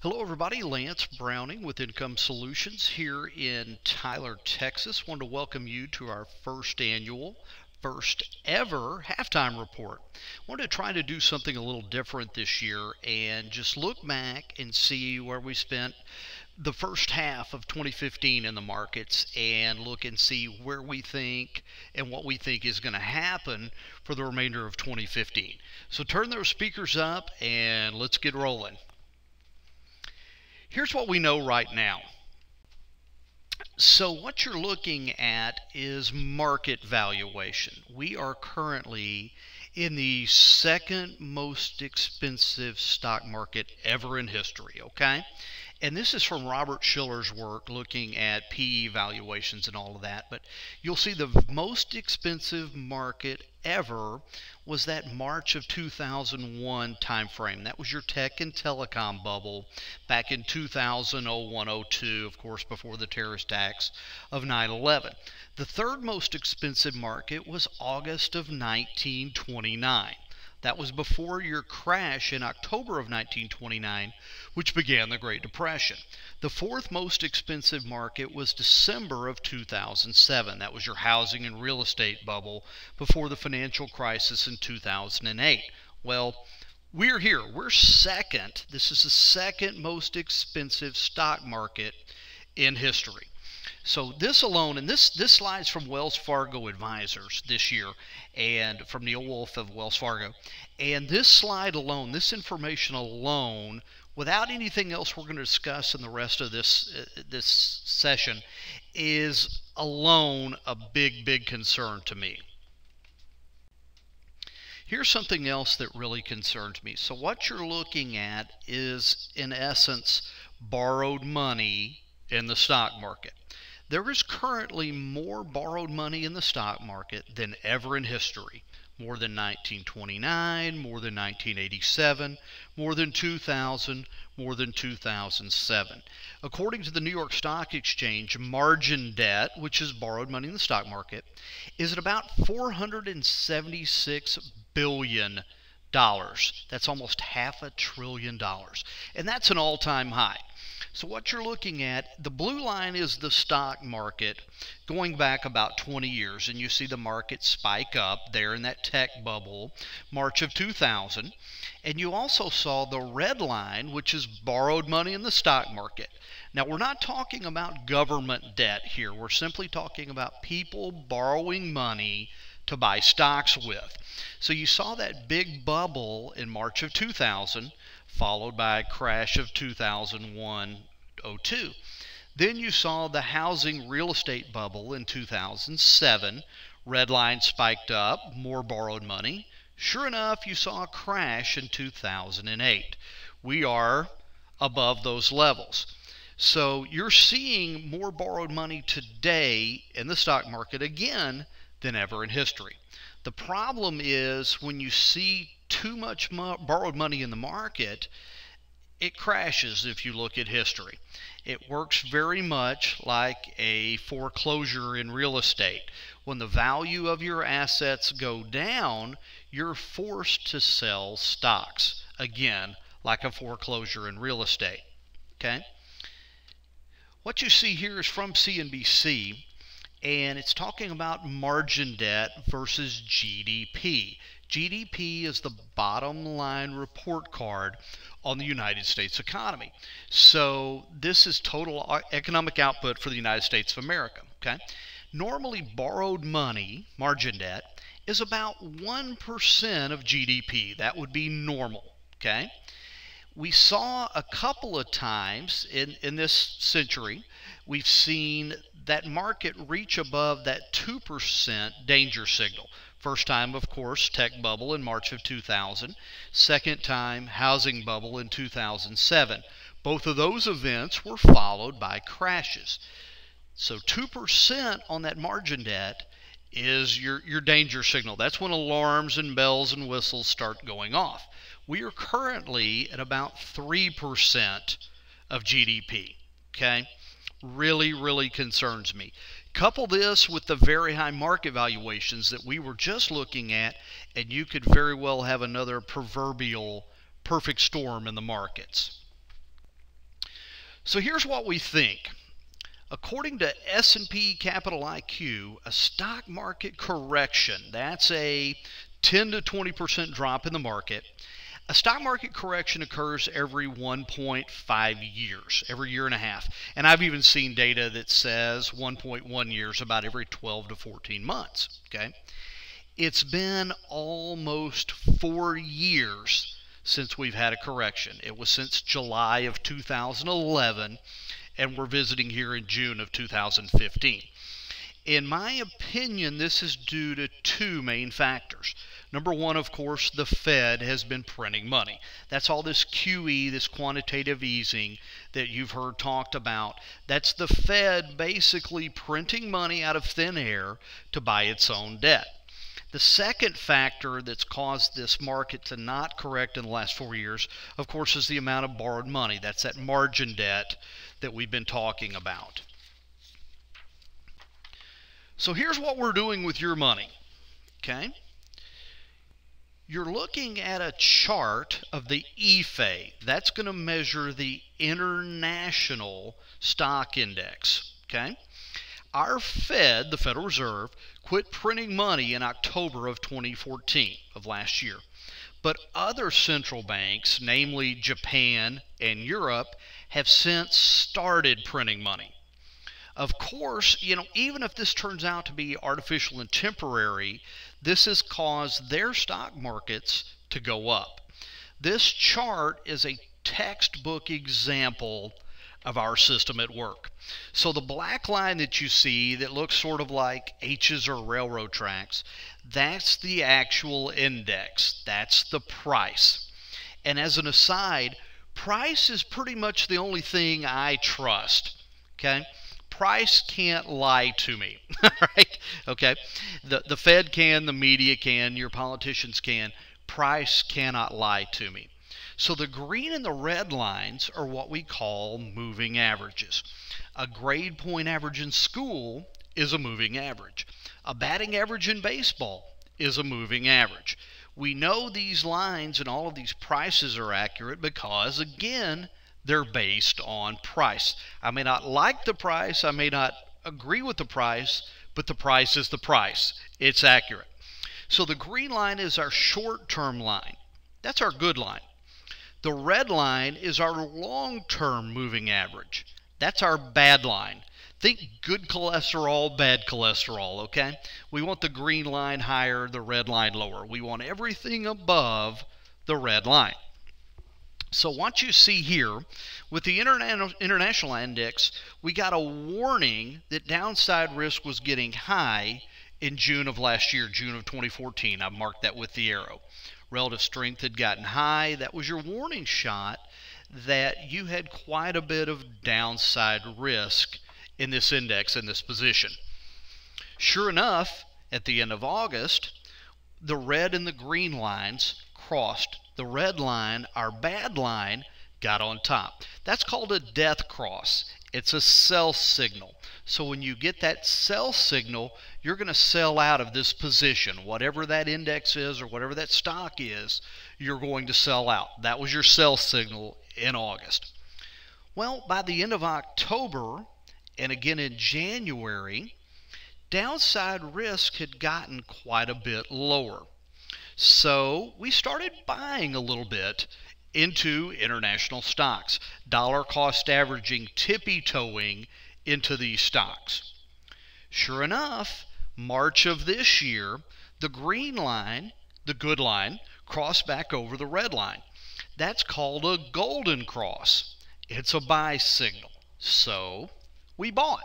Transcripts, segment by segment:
Hello everybody, Lance Browning with Income Solutions here in Tyler, Texas. Wanted to welcome you to our first ever halftime report. Wanted to try to do something a little different this year and just look back and see where we spent the first half of 2015 in the markets and look and see where we think and what we think is going to happen for the remainder of 2015. So turn those speakers up and let's get rolling. Here's what we know right now. So what you're looking at is market valuation. We are currently in the second most expensive stock market ever in history, okay? And this is from Robert Shiller's work looking at PE valuations and all of that. But you'll see the most expensive market ever was that March of 2001 time frame. That was your tech and telecom bubble back in 2001-02, of course, before the terrorist acts of 9/11. The third most expensive market was August of 1929. That was before your crash in October of 1929, which began the Great Depression. The fourth most expensive market was December of 2007. That was your housing and real estate bubble before the financial crisis in 2008. Well, we're here. We're second. This is the second most expensive stock market in history. So this alone, and this slide's from Wells Fargo Advisors this year, and from Neil Wolf of Wells Fargo. And this slide alone, this information alone, without anything else we're going to discuss in the rest of this session, is alone a big concern to me. Here's something else that really concerns me. So what you're looking at is, in essence, borrowed money in the stock market. There is currently more borrowed money in the stock market than ever in history. More than 1929, more than 1987, more than 2000, more than 2007. According to the New York Stock Exchange, margin debt, which is borrowed money in the stock market, is at about $476 billion. That's almost $500 billion. And that's an all-time high. So what you're looking at, the blue line is the stock market going back about 20 years, and you see the market spike up there in that tech bubble, March of 2000. And you also saw the red line, which is borrowed money in the stock market. Now, we're not talking about government debt here. We're simply talking about people borrowing money to buy stocks with. So you saw that big bubble in March of 2000, followed by a crash of 2001-02. Then you saw the housing real estate bubble in 2007. Red line spiked up, more borrowed money. Sure enough, you saw a crash in 2008. We are above those levels. So you're seeing more borrowed money today in the stock market again than ever in history. The problem is when you see too much borrowed money in the market, it crashes if you look at history. It works very much like a foreclosure in real estate. When the value of your assets go down, you're forced to sell stocks. Again, like a foreclosure in real estate. Okay? What you see here is from CNBC, and it's talking about margin debt versus GDP. GDP is the bottom line report card on the United States economy. So this is total economic output for the United States of America. Okay? Normally borrowed money, margin debt, is about 1% of GDP. That would be normal. Okay? We saw a couple of times in this century, we've seen that market reach above that 2% danger signal. First time, of course, tech bubble in March of 2000. Second time, housing bubble in 2007. Both of those events were followed by crashes. So 2% on that margin debt is your danger signal. That's when alarms and bells and whistles start going off. We are currently at about 3% of GDP. Okay? Really concerns me. Couple this with the very high market valuations that we were just looking at, and you could very well have another proverbial perfect storm in the markets. So here's what we think. According to S&P Capital IQ, a stock market correction, that's a 10 to 20% drop in the market. A stock market correction occurs every 1.5 years, every year and a half. And I've even seen data that says 1.1 years, about every 12 to 14 months. Okay? It's been almost 4 years since we've had a correction. It was since July of 2011, and we're visiting here in June of 2015. In my opinion, this is due to two main factors. Number one, of course, the Fed has been printing money. That's all this QE, this quantitative easing that you've heard talked about. That's the Fed basically printing money out of thin air to buy its own debt. The second factor that's caused this market to not correct in the last 4 years, of course, is the amount of borrowed money. That's that margin debt that we've been talking about. So here's what we're doing with your money. Okay? You're looking at a chart of the EFA. That's going to measure the international stock index. Okay? Our Fed, the Federal Reserve, quit printing money in October of 2014, of last year. But other central banks, namely Japan and Europe, have since started printing money. Of course, even if this turns out to be artificial and temporary, this has caused their stock markets to go up. This chart is a textbook example of our system at work. So the black line that you see that looks sort of like H's or railroad tracks, that's the actual index. That's the price. And as an aside, price is pretty much the only thing I trust. Okay? Price can't lie to me. Right? Okay? The Fed can, the media can, your politicians can. Price cannot lie to me. So the green and the red lines are what we call moving averages. A grade point average in school is a moving average. A batting average in baseball is a moving average. We know these lines and all of these prices are accurate because, again, they're based on price. I may not like the price, I may not agree with the price, but the price is the price. It's accurate. So the green line is our short-term line. That's our good line. The red line is our long-term moving average. That's our bad line. Think good cholesterol, bad cholesterol, okay? We want the green line higher, the red line lower. We want everything above the red line. So what you see here, with the international index, we got a warning that downside risk was getting high in June of last year, June of 2014. I've marked that with the arrow. Relative strength had gotten high. That was your warning shot that you had quite a bit of downside risk in this index, in this position. Sure enough, at the end of August, the red and the green lines crossed. The red line, our bad line, got on top. That's called a death cross. It's a sell signal. So when you get that sell signal, you're going to sell out of this position. Whatever that index is or whatever that stock is, you're going to sell out. That was your sell signal in August. Well, by the end of October and again in January, downside risk had gotten quite a bit lower. So we started buying a little bit into international stocks, dollar cost averaging, tippy-toeing into these stocks. Sure enough, March of this year, the green line, the good line, crossed back over the red line. That's called a golden cross. It's a buy signal. So we bought.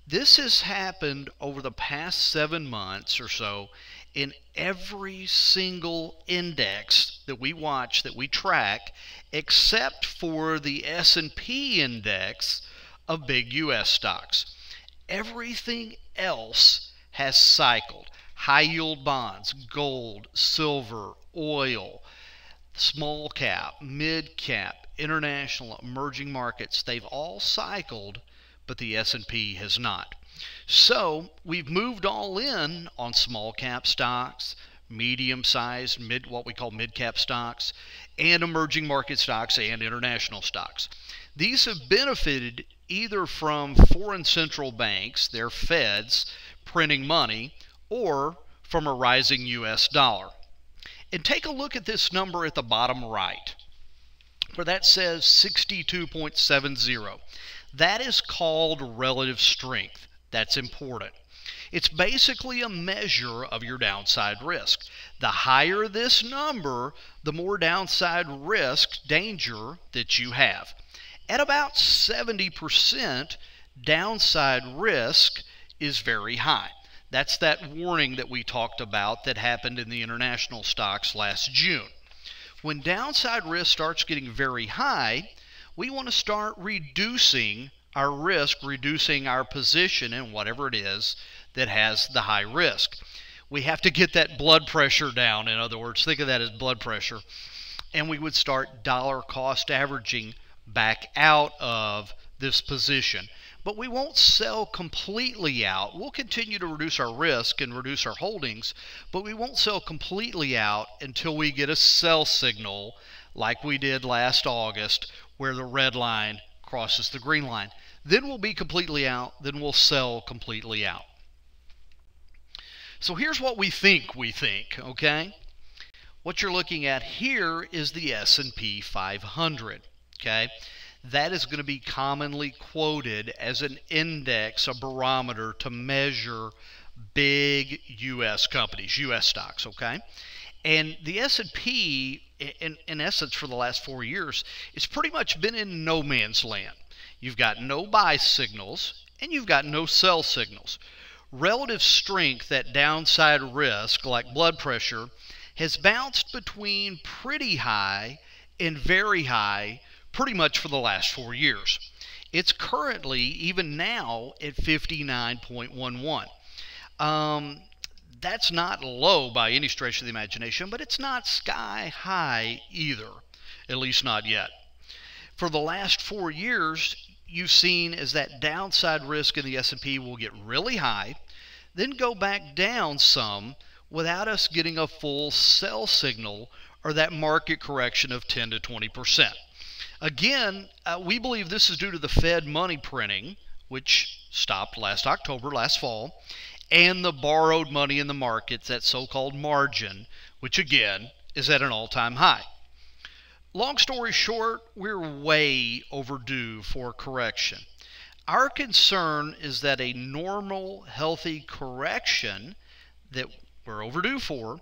This has happened over the past 7 months or so in every single index that we watch, that we track, except for the S&P index of big U.S. stocks. Everything else has cycled. High yield bonds, gold, silver, oil, small cap, mid cap, international, emerging markets, they've all cycled, but the S&P has not. So we've moved all in on small cap stocks, medium-sized, what we call mid-cap stocks, and emerging market stocks and international stocks. These have benefited either from foreign central banks, their Feds, printing money, or from a rising U.S. dollar. And take a look at this number at the bottom right, where that says 62.70. That is called relative strength. That's important. It's basically a measure of your downside risk. The higher this number, the more downside risk, danger that you have. At about 70%, downside risk is very high. That's that warning that we talked about that happened in the international stocks last June. When downside risk starts getting very high, we want to start reducing our risk, reducing our position in whatever it is that has the high risk. We have to get that blood pressure down. In other words, think of that as blood pressure. And we would start dollar cost averaging back out of this position. But we won't sell completely out. We'll continue to reduce our risk and reduce our holdings, but we won't sell completely out until we get a sell signal like we did last August, where the red line crosses the green line. Then we'll be completely out, then we'll sell completely out. So here's what we think, okay? What you're looking at here is the S&P 500, okay? That is going to be commonly quoted as an index, a barometer to measure big U.S. companies, U.S. stocks, okay? And the S&P, in essence, for the last 4 years, it's pretty much been in no man's land. You've got no buy signals, and you've got no sell signals. Relative strength, that downside risk, like blood pressure, has bounced between pretty high and very high pretty much for the last 4 years. It's currently, even now, at 59.11. That's not low by any stretch of the imagination, but it's not sky high either, at least not yet. For the last 4 years, you've seen as that downside risk in the S&P will get really high, then go back down some without us getting a full sell signal or that market correction of 10 to 20%. Again, we believe this is due to the Fed money printing, which stopped last October, last fall, and the borrowed money in the markets, that so-called margin, which again is at an all-time high. Long story short, we're way overdue for correction. Our concern is that a normal, healthy correction that we're overdue for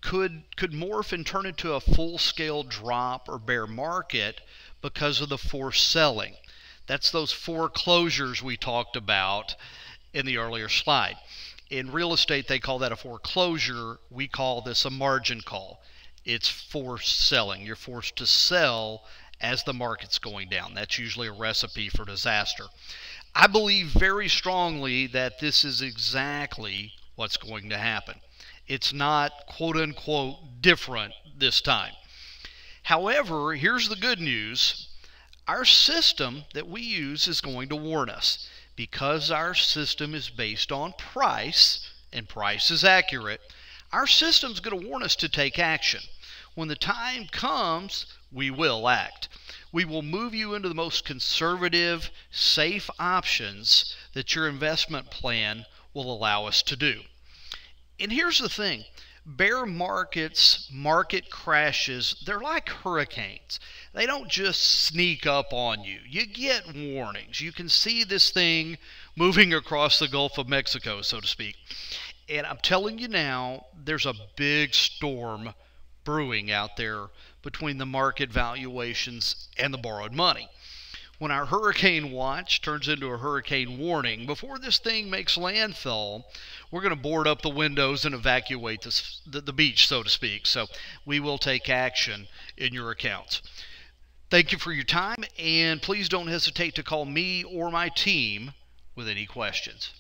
could morph and turn into a full-scale drop or bear market because of the forced selling. That's those foreclosures we talked about in the earlier slide. In real estate, they call that a foreclosure. We call this a margin call. It's forced selling. You're forced to sell as the market's going down. That's usually a recipe for disaster. I believe very strongly that this is exactly what's going to happen. It's not quote-unquote different this time. However, here's the good news. Our system that we use is going to warn us. Because our system is based on price, and price is accurate, our system's going to warn us to take action. When the time comes, we will act. We will move you into the most conservative, safe options that your investment plan will allow us to do. And here's the thing. Bear markets, market crashes, they're like hurricanes. They don't just sneak up on you. You get warnings. You can see this thing moving across the Gulf of Mexico, so to speak. And I'm telling you now, there's a big storm brewing out there between the market valuations and the borrowed money. When our hurricane watch turns into a hurricane warning, before this thing makes landfall, we're going to board up the windows and evacuate the beach, so to speak. So we will take action in your accounts. Thank you for your time, and please don't hesitate to call me or my team with any questions.